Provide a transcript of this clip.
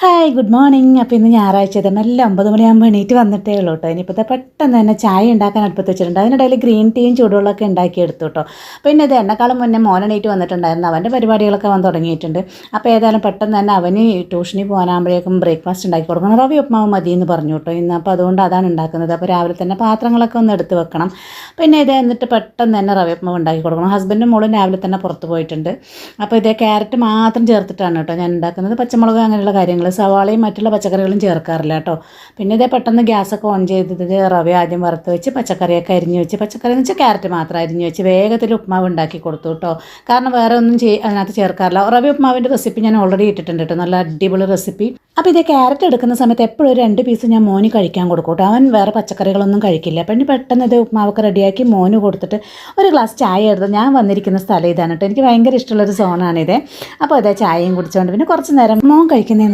Hi good morning. അപ്പോൾ ഇന്ന് ഞായറാഴ്ച നല്ല 9 മണിയാകുമ്പോൾ എണീറ്റ് വന്നിട്ടേ ഉള്ളൂ കേട്ടോ. ഇനിയിപ്പോൾ പെട്ടെന്ന് തന്നെ ചായ ഉണ്ടാക്കാൻ അടുപ്പത്ത് വെച്ചിട്ടുണ്ട്. അതിനിടയിൽ ഗ്രീൻ ടീയും ചൂടുവെള്ളമൊക്കെ ഉണ്ടാക്കിയെടുത്തു കേട്ടോ. പിന്നെ ഇത് എന്നെക്കാളും മുന്നേ മോനെണീറ്റ് വന്നിട്ടുണ്ടായിരുന്നു. അവൻ്റെ പരിപാടികളൊക്കെ അവൻ തുടങ്ങിയിട്ടുണ്ട്. അപ്പോൾ ഏതായാലും പെട്ടെന്ന് തന്നെ അവന് ട്യൂഷനിൽ പോകാനാകുമ്പോഴേക്കും ബ്രേക്ക്ഫാസ്റ്റ് ഉണ്ടാക്കി കൊടുക്കണം. റവി ഉപ്മാവ് മതി എന്ന് പറഞ്ഞു കേട്ടോ ഇന്ന്. അപ്പോൾ അതുകൊണ്ട് അതാണ് ഉണ്ടാക്കുന്നത്. അപ്പോൾ രാവിലെ തന്നെ പാത്രങ്ങളൊക്കെ ഒന്ന് എടുത്ത് വെക്കണം. പിന്നെ ഇത് എന്നിട്ട് പെട്ടെന്ന് തന്നെ റവി ഉപ്മാവ് ഉണ്ടാക്കി കൊടുക്കണം. ഹസ്ബൻഡും മോളും രാവിലെ തന്നെ പുറത്ത് പോയിട്ടുണ്ട്. അപ്പോൾ ഇതേ ക്യാരറ്റ് മാത്രം ചേർത്തിട്ടാണ് കേട്ടോ ഞാൻ ഉണ്ടാക്കുന്നത്. പച്ചമുളക് അങ്ങനെയുള്ള കാര്യങ്ങൾ, സവാളയും മറ്റുള്ള പച്ചക്കറികളും ചേർക്കാറില്ല കേട്ടോ. പിന്നെ ഇതേ പെട്ടെന്ന് ഗ്യാസൊക്കെ ഓൺ ചെയ്തിട്ട് റവ ആദ്യം വറുത്ത് വെച്ച് പച്ചക്കറിയൊക്കെ അരിഞ്ഞ് വെച്ച്, പച്ചക്കറി എന്ന് വെച്ചാൽ ക്യാരറ്റ് മാത്രം അരിഞ്ഞ് വെച്ച് വേഗത്തിൽ ഉപ്മാവ് ഉണ്ടാക്കി കൊടുത്തു കേട്ടോ. കാരണം വേറെ ഒന്നും അതിനകത്ത് ചേർക്കാറില്ല. റവ ഉപ്മാവിൻ്റെ റെസിപ്പി ഞാൻ ഓൾറെഡി ഇട്ടിട്ടുണ്ട് കേട്ടോ, നല്ല അടിപൊളി റെസിപ്പി. അപ്പോൾ ഇതേ ക്യാരറ്റ് എടുക്കുന്ന സമയത്ത് എപ്പോഴും ഒരു 2 പീസ് ഞാൻ മോന് കഴിക്കാൻ കൊടുക്കും കേട്ടോ. അവൻ വേറെ പച്ചക്കറികളൊന്നും കഴിക്കില്ല. അപ്പം പെട്ടെന്ന് ഇത് ഉപ്മാവൊക്കെ റെഡിയാക്കി മോന് കൊടുത്തിട്ട് ഒരു ഗ്ലാസ് ചായ എടുത്ത്, ഞാൻ വന്നിരിക്കുന്ന സ്ഥലം ഇതാണ് കേട്ടോ. എനിക്ക് ഭയങ്കര ഇഷ്ടമുള്ളൊരു സോണാണിത്. അപ്പോൾ അതേ ചായയും കുടിച്ചുകൊണ്ട് പിന്നെ കുറച്ച് നേരം മോൻ കഴിക്കുന്നതെന്ന്